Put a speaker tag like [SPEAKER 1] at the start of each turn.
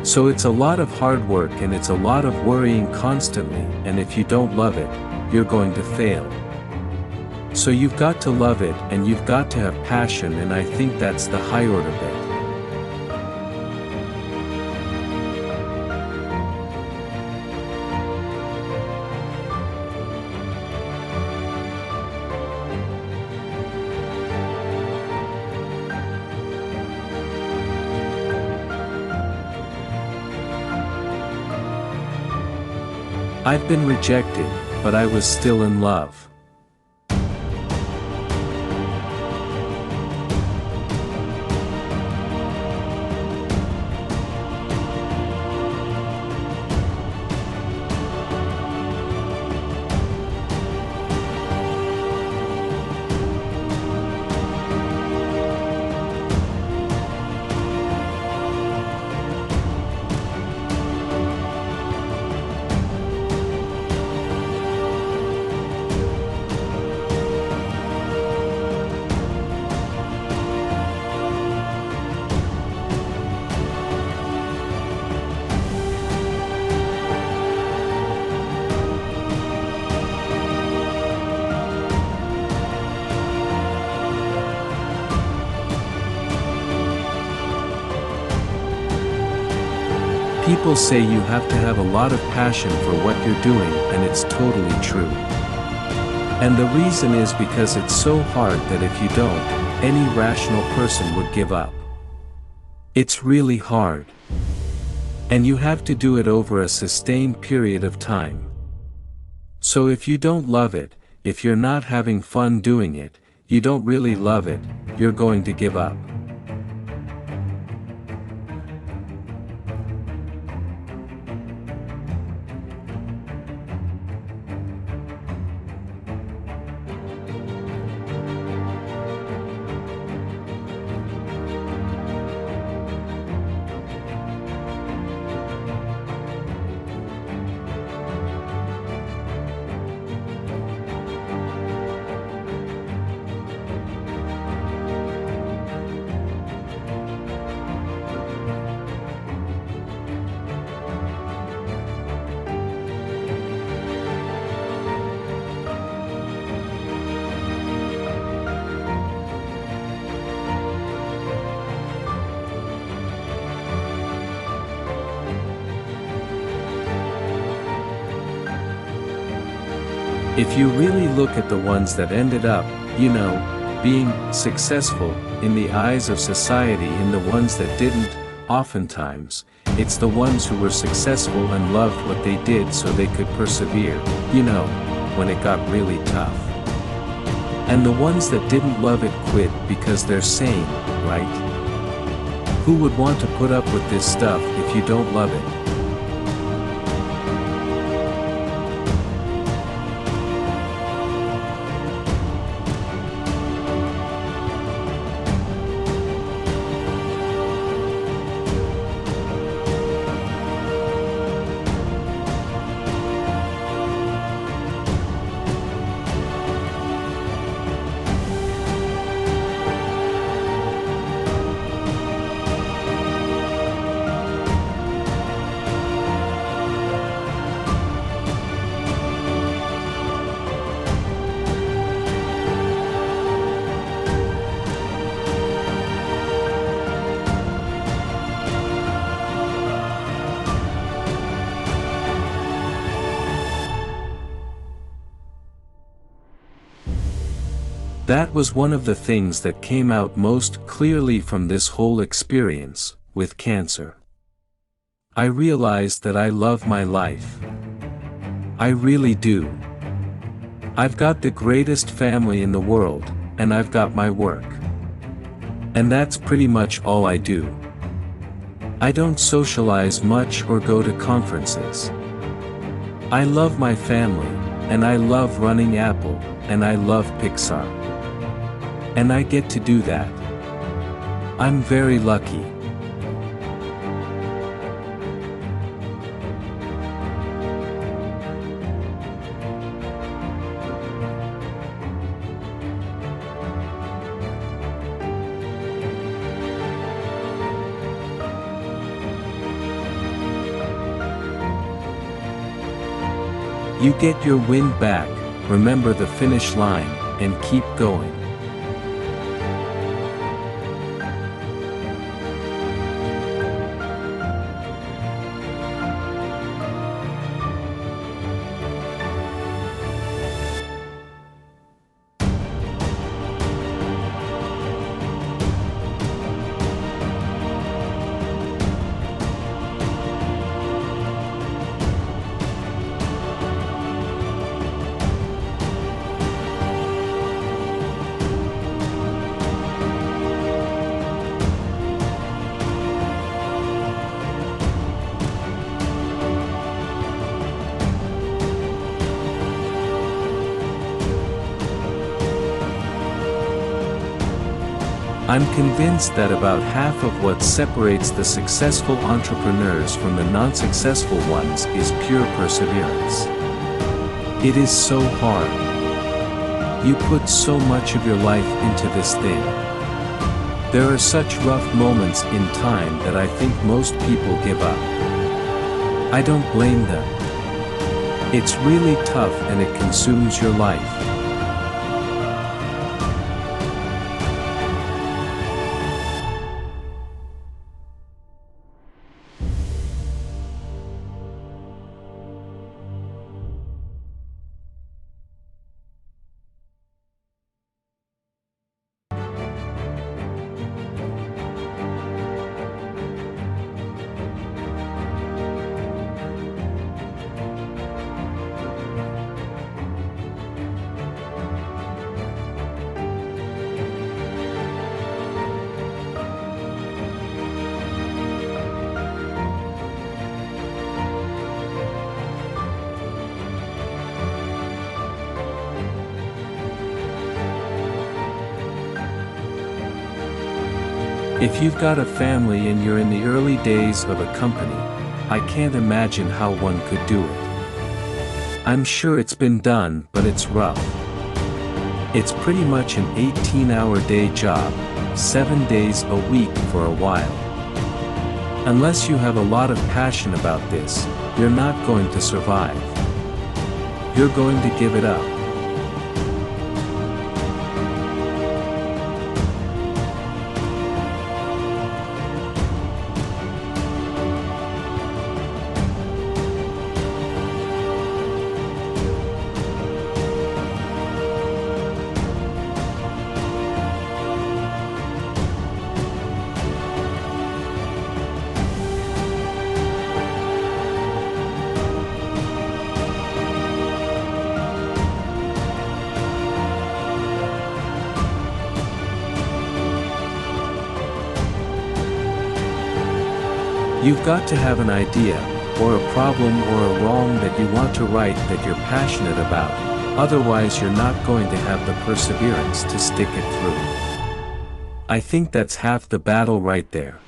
[SPEAKER 1] So it's a lot of hard work and it's a lot of worrying constantly, and if you don't love it, you're going to fail. So you've got to love it and you've got to have passion, and I think that's the high order bit. I've been rejected, but I was still in love. People say you have to have a lot of passion for what you're doing, and it's totally true. And the reason is because it's so hard that if you don't, any rational person would give up. It's really hard. And you have to do it over a sustained period of time. So if you don't love it, if you're not having fun doing it, you don't really love it, you're going to give up. If you really look at the ones that ended up, being successful, in the eyes of society, and the ones that didn't, oftentimes, it's the ones who were successful and loved what they did so they could persevere, when it got really tough. And the ones that didn't love it quit because they're sane, right? Who would want to put up with this stuff if you don't love it? That was one of the things that came out most clearly from this whole experience, with cancer. I realized that I love my life. I really do. I've got the greatest family in the world, and I've got my work. And that's pretty much all I do. I don't socialize much or go to conferences. I love my family, and I love running Apple, and I love Pixar. And I get to do that. I'm very lucky. You get your wind back, remember the finish line, and keep going. I'm convinced that about half of what separates the successful entrepreneurs from the non-successful ones is pure perseverance. It is so hard. You put so much of your life into this thing. There are such rough moments in time that I think most people give up. I don't blame them. It's really tough and it consumes your life. If you've got a family and you're in the early days of a company, I can't imagine how one could do it. I'm sure it's been done, but it's rough. It's pretty much an 18-hour day job, 7 days a week for a while. Unless you have a lot of passion about this, you're not going to survive. You're going to give it up. You've got to have an idea, or a problem or a wrong that you want to right that you're passionate about, otherwise you're not going to have the perseverance to stick it through. I think that's half the battle right there.